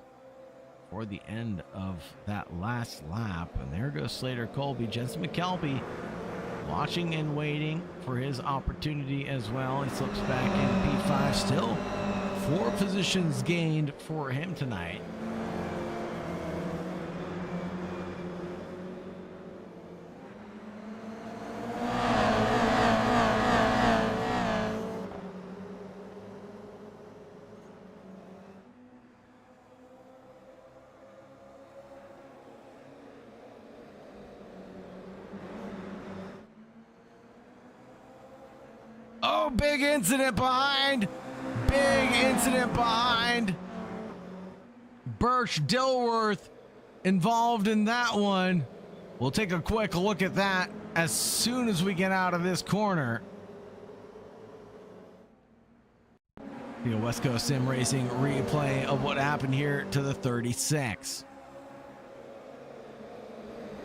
for the end of that last lap. And there goes Slater Colby. Jensen McKelvey watching and waiting for his opportunity as well. He slips back in P5. Still 4 positions gained for him tonight. Oh, big incident behind. Big incident behind. Birch Dilworth involved in that one. We'll take a quick look at that as soon as we get out of this corner. The West Coast Sim Racing replay of what happened here to the 36.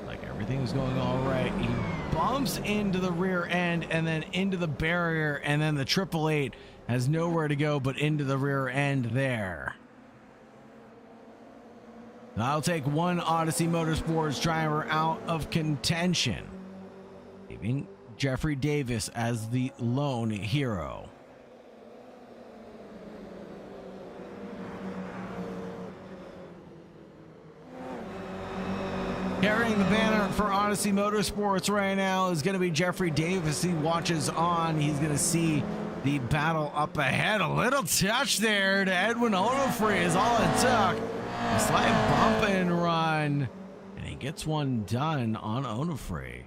Like everything was going all right. He bumps into the rear end and then into the barrier, and then the 888 has nowhere to go but into the rear end there. That'll take one Odyssey Motorsports driver out of contention, leaving Jeffrey Davis as the lone hero. Carrying the banner for Odyssey Motorsports right now is going to be Jeffrey Davis. He watches on. He's going to see the battle up ahead. A little touch there to Edwin Onofre is all it took. A slight bump and run, and he gets one done on Onofre.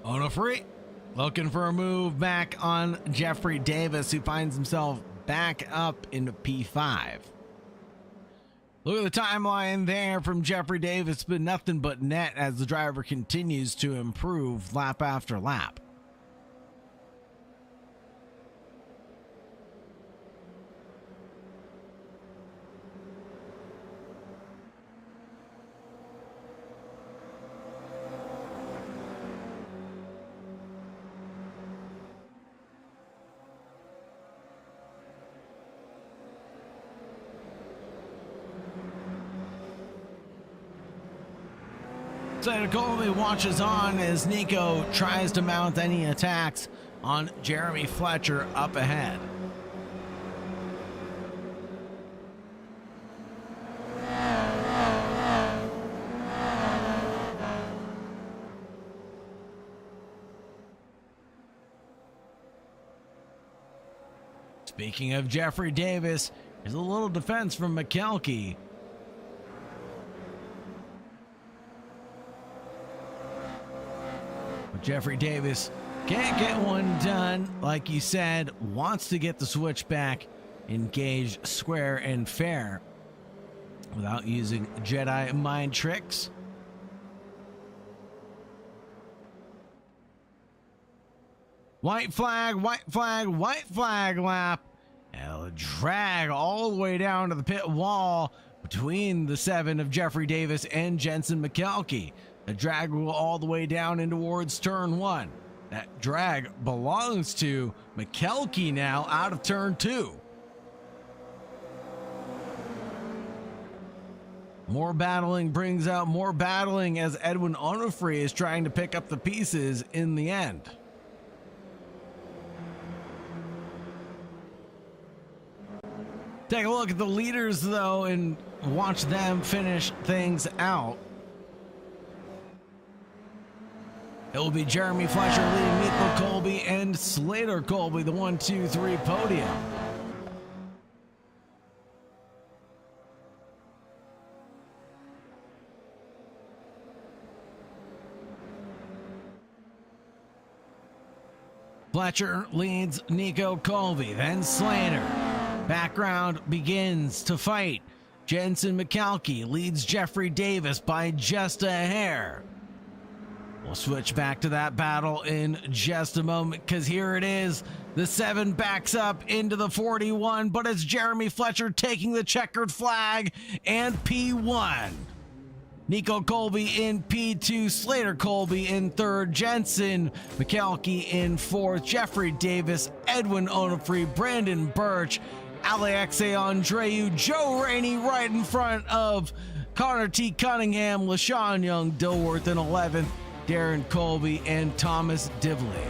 Onofre looking for a move back on Jeffrey Davis, who finds himself back up into P5. Look at the timeline there from Jeffrey Davis, but nothing but net as the driver continues to improve lap after lap. Slater Colby watches on as Nico tries to mount any attacks on Jeremy Fletcher up ahead. Speaking of Jeffrey Davis, there's a little defense from McKelvey. Jeffrey Davis can't get one done, like you said, wants to get the switchback engaged square and fair without using Jedi mind tricks. White flag, white flag, white flag lap. And a drag all the way down to the pit wall between the 7 of Jeffrey Davis and Jensen McKelvey. The drag will all the way down in towards turn 1. That drag belongs to McKelvey now out of turn 2. More battling brings out more battling as Edwin Onofre is trying to pick up the pieces in the end. Take a look at the leaders, though, and watch them finish things out. It will be Jeremy Fletcher leading Nico Colby and Slater Colby, the 1, 2, 3 podium. Fletcher leads Nico Colby, then Slater. Background begins to fight. Jensen McKelkey leads Jeffrey Davis by just a hair. We'll switch back to that battle in just a moment, because here it is. The 7 backs up into the 41, but it's Jeremy Fletcher taking the checkered flag and P1. Nico Colby in P2, Slater Colby in 3rd, Jensen McKelkey in 4th, Jeffrey Davis, Edwin Onofre, Brandon Birch, Alexei Andreu, Joe Rainey right in front of Connor T. Cunningham, LaShawn Young Dilworth in 11th, Darren Colby, and Thomas Divley.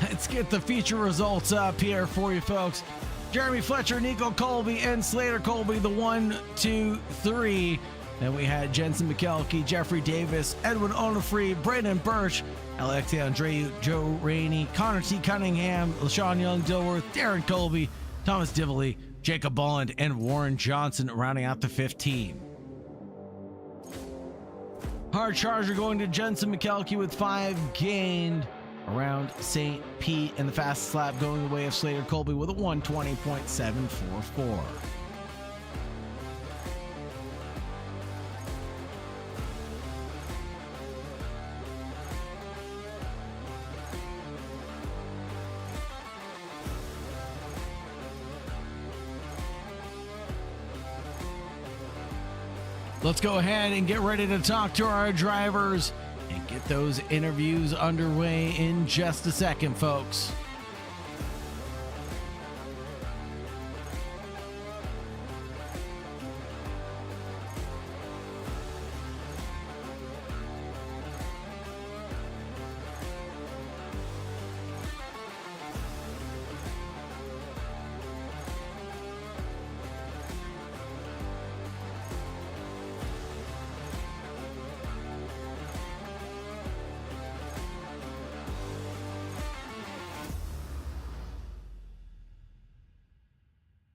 Let's get the feature results up here for you folks. Jeremy Fletcher, Nico Colby, and Slater Colby, the 1, 2, 3. Then we had Jensen McKelkey, Jeffrey Davis, Edwin Onofre, Brandon Birch, Alexei Andreu, Joe Rainey, Connor T. Cunningham, LaShawn Young Dilworth, Darren Colby, Thomas Divley, Jacob Bolland, and Warren Johnson rounding out the 15. Hard charger going to Jensen McKelkey with 5 gained around St. Pete, and the fastest lap going the way of Slater Colby with a 1:20.744. Let's go ahead and get ready to talk to our drivers and get those interviews underway in just a second, folks.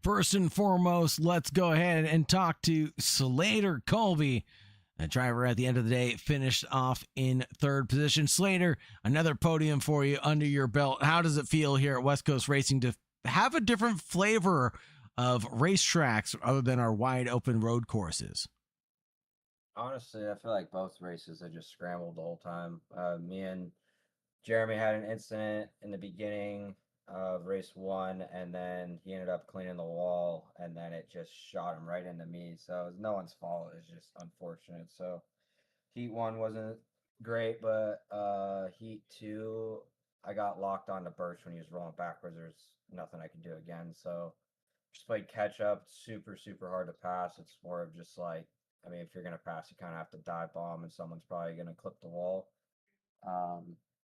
First and foremost, let's go ahead and talk to Slater Colby. The driver at the end of the day finished off in 3rd position. Slater, another podium for you under your belt. How does it feel here at West Coast Racing to have a different flavor of racetracks other than our wide open road courses? Honestly, I feel like both races I just scrambled the whole time. Me and Jeremy had an incident in the beginning of race 1, and then he ended up cleaning the wall, and then it just shot him right into me. So it was no one's fault. It's just unfortunate. So heat 1 wasn't great, but heat 2, I got locked onto Birch when he was rolling backwards. There's nothing I could do again. So just played catch up. Super, super hard to pass. It's more of just like, I mean, if you're gonna pass, you kind of have to dive bomb, and someone's probably gonna clip the wall.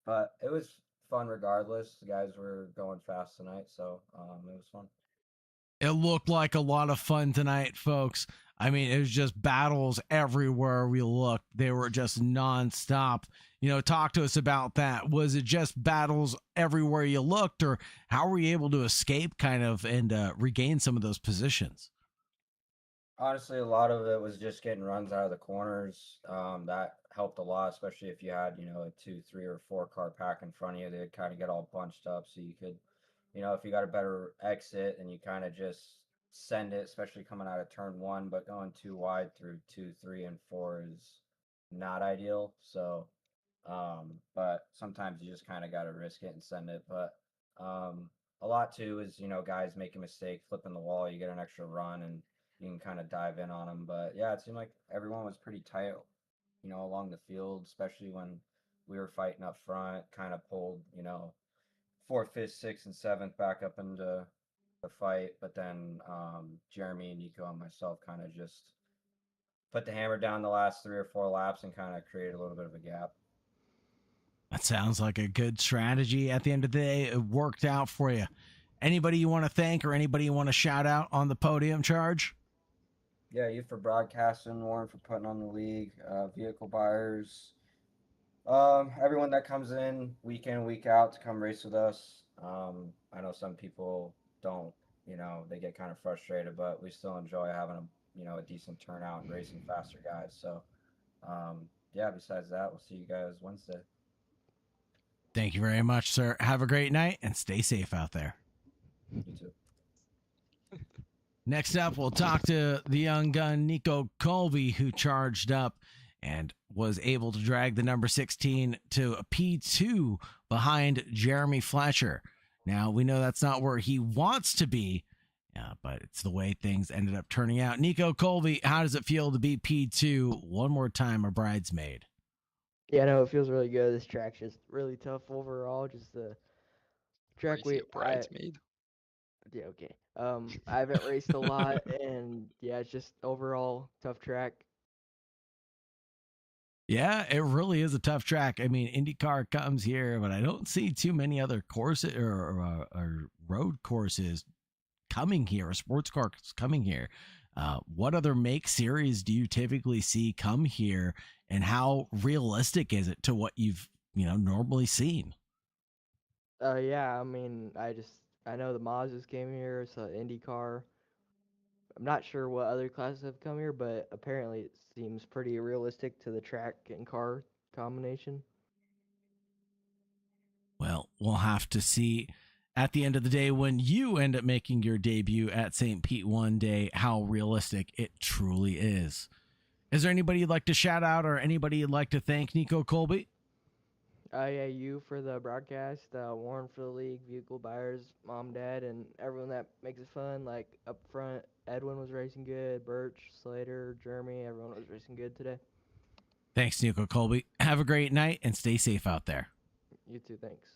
But it was fun regardless. The guys were going fast tonight, so it was fun. It looked like a lot of fun tonight, folks. I mean, it was just battles everywhere we looked. They were just nonstop. You know, talk to us about that. Was it just battles everywhere you looked, or how were you able to escape kind of and regain some of those positions? Honestly, a lot of it was just getting runs out of the corners. That helped a lot, especially if you had, a 2, 3, or 4 car pack in front of you. They'd kind of get all bunched up, so you could if you got a better exit and you kind of just send it, especially coming out of turn 1, but going too wide through 2, 3, and 4 is not ideal. So, but sometimes you just kind of got to risk it and send it. But a lot too is, guys make a mistake, flipping the wall, you get an extra run and you can kind of dive in on them. But yeah, it seemed like everyone was pretty tight, along the field, especially when we were fighting up front, kind of pulled, fourth, fifth, sixth, and seventh back up into the fight. But then Jeremy, Nico, and myself kind of just put the hammer down the last 3 or 4 laps and kind of created a little bit of a gap. That sounds like a good strategy. At the end of the day, it worked out for you. Anybody you want to thank or anybody you want to shout out on the podium charge? Yeah, you for broadcasting, Warren for putting on the league, vehicle buyers, everyone that comes in week in, week out to come race with us. I know some people don't, they get kind of frustrated, but we still enjoy having a decent turnout and racing faster guys. So, yeah, besides that, we'll see you guys Wednesday. Thank you very much, sir. Have a great night and stay safe out there. You too. Next up, we'll talk to the young gun, Nico Colby, who charged up and was able to drag the number 16 to a P2 behind Jeremy Fletcher. Now, we know that's not where he wants to be, but it's the way things ended up turning out. Nico Colby, how does it feel to be P2 one more time, a bridesmaid? Yeah, no, it feels really good. This track's just really tough overall. Just the track a bridesmaid. Yeah, okay. I haven't raced a lot, and yeah, it's just overall tough track. Yeah, it really is a tough track. I mean, IndyCar comes here, but I don't see too many other courses or road courses coming here, or sports cars coming here. What other make series do you typically see come here, and how realistic is it to what you've normally seen? Yeah, I mean, I know the Mazdas came here, so IndyCar. I'm not sure what other classes have come here, but apparently it seems pretty realistic to the track and car combination. Well, we'll have to see at the end of the day when you end up making your debut at St. Pete one day how realistic it truly is. Is there anybody you'd like to shout out or anybody you'd like to thank, Nico Colby? Yeah, you for the broadcast, Warren for the league, vehicle buyers, mom, dad, and everyone that makes it fun. Like up front, Edwin was racing good, Birch, Slater, Jeremy, everyone was racing good today. Thanks, Nico Colby. Have a great night and stay safe out there. You too, thanks.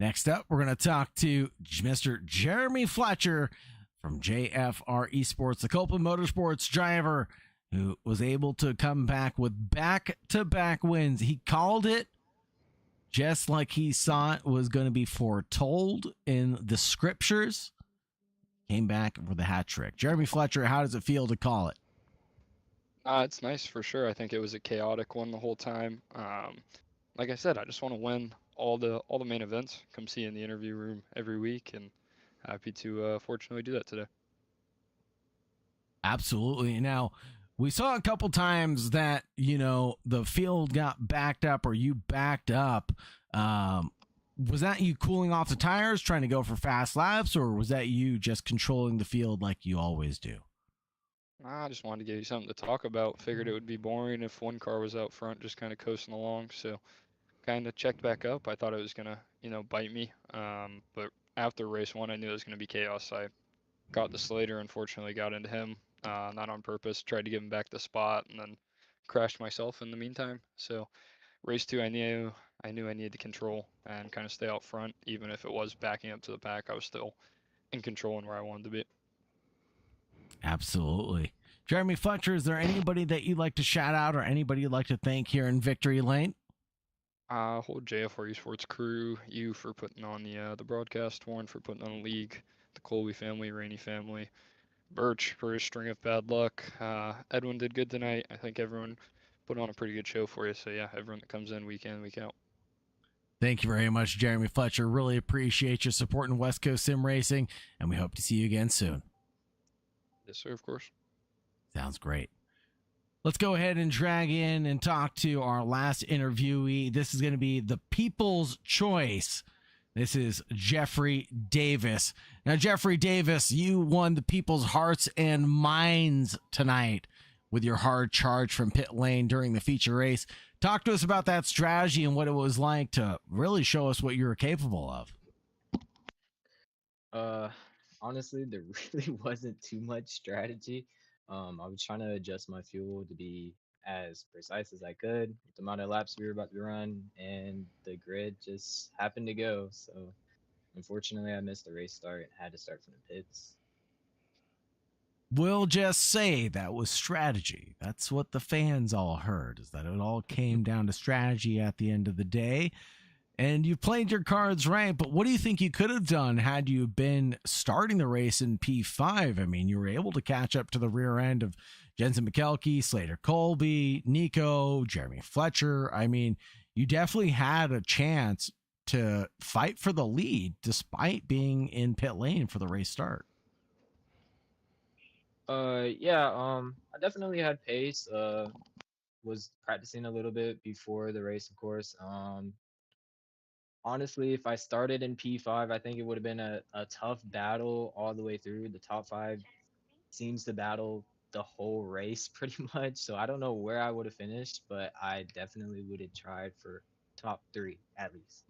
Next up, we're going to talk to Mr. Jeremy Fletcher from JFR Esports, the Copeland Motorsports driver who was able to come back with back-to-back wins. He called it just like he saw it was going to be foretold in the scriptures. Came back with a hat trick. Jeremy Fletcher, how does it feel to call it? It's nice for sure. I think it was a chaotic one the whole time. Like I said, I just want to win all the main events. Come see you in the interview room every week, and happy to fortunately do that today. Absolutely. Now, we saw a couple times that, the field got backed up or you backed up. Was that you cooling off the tires, trying to go for fast laps, or was that you just controlling the field like you always do? I just wanted to give you something to talk about. Figured it would be boring if one car was out front just kind of coasting along. So kind of checked back up. I thought it was going to, bite me. But after race 1, I knew it was going to be chaos. I got the Slater, unfortunately got into him. Not on purpose, tried to give him back the spot and then crashed myself in the meantime. So race 2, I knew I needed to control and kind of stay out front. Even if it was backing up to the pack, I was still in control and where I wanted to be. Absolutely. Jeremy Fletcher, is there anybody that you'd like to shout out or anybody you'd like to thank here in Victory Lane? Whole JFR Esports crew, you for putting on the broadcast, Warren for putting on the league, the Colby family, Rainey family, Birch for his string of bad luck. Edwin did good tonight. I think everyone put on a pretty good show for you. So yeah, everyone that comes in week in, week out. Thank you very much, Jeremy Fletcher. Really appreciate your support in West Coast Sim Racing, and we hope to see you again soon. Yes, sir, of course. Sounds great. Let's go ahead and drag in and talk to our last interviewee. This is going to be the People's Choice This is Jeffrey Davis. Now, Jeffrey Davis, you won the people's hearts and minds tonight with your hard charge from pit lane during the feature race. Talk to us about that strategy and what it was like to really show us what you were capable of. Honestly, there really wasn't too much strategy. I was trying to adjust my fuel to be as precise as I could with the amount of laps we were about to run, and the grid just happened to go. So unfortunately, I missed the race start and had to start from the pits. We'll just say that was strategy. That's what the fans all heard, is that it all came down to strategy at the end of the day. And you played your cards right, but what do you think you could have done had you been starting the race in P5? I mean, you were able to catch up to the rear end of Jensen McKelkey, Slater Colby, Nico, Jeremy Fletcher. I mean, you definitely had a chance to fight for the lead despite being in pit lane for the race start. I definitely had pace. Was practicing a little bit before the race, of course. Honestly, if I started in P5, I think it would have been a tough battle all the way through. The top 5 seems to battle the whole race pretty much. So I don't know where I would have finished, but I definitely would have tried for top 3 at least.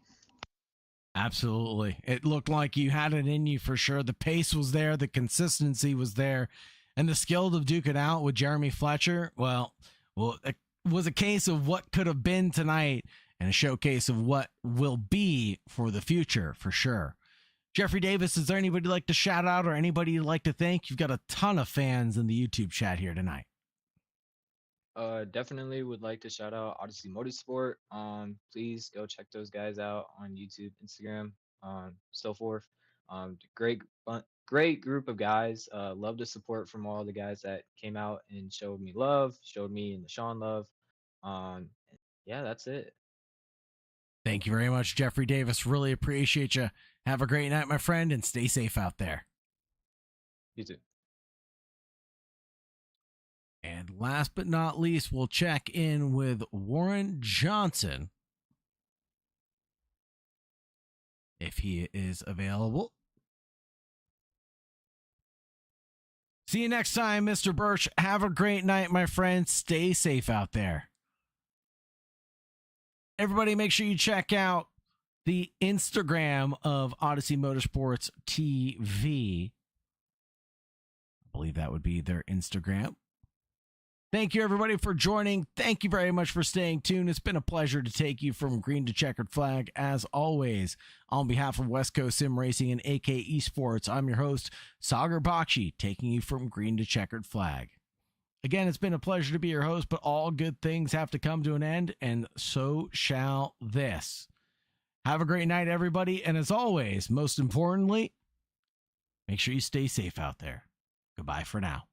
Absolutely. It looked like you had it in you for sure. The pace was there, the consistency was there, and the skill to duke it out with Jeremy Fletcher, well, it was a case of what could have been tonight and a showcase of what will be for the future, for sure. Jeffrey Davis, is there anybody you'd like to shout out or anybody you'd like to thank? You've got a ton of fans in the YouTube chat here tonight. Definitely would like to shout out Odyssey Motorsport. Please go check those guys out on YouTube, Instagram, so forth. Great group of guys. Love the support from all the guys that came out and showed me love, showed me and LaShawn love. Yeah, that's it. Thank you very much, Jeffrey Davis. Really appreciate you. Have a great night, my friend, and stay safe out there. You too. And last but not least, we'll check in with Warren Johnson, if he is available. See you next time, Mr. Birch. Have a great night, my friend. Stay safe out there. Everybody, make sure you check out the Instagram of Odyssey Motorsports TV. I believe that would be their Instagram. Thank you, everybody, for joining. Thank you very much for staying tuned. It's been a pleasure to take you from green to checkered flag, as always. On behalf of West Coast Sim Racing and AK Esports, I'm your host, Sagar Bakshi, taking you from green to checkered flag. Again, it's been a pleasure to be your host, but all good things have to come to an end, and so shall this. Have a great night, everybody, and as always, most importantly, make sure you stay safe out there. Goodbye for now.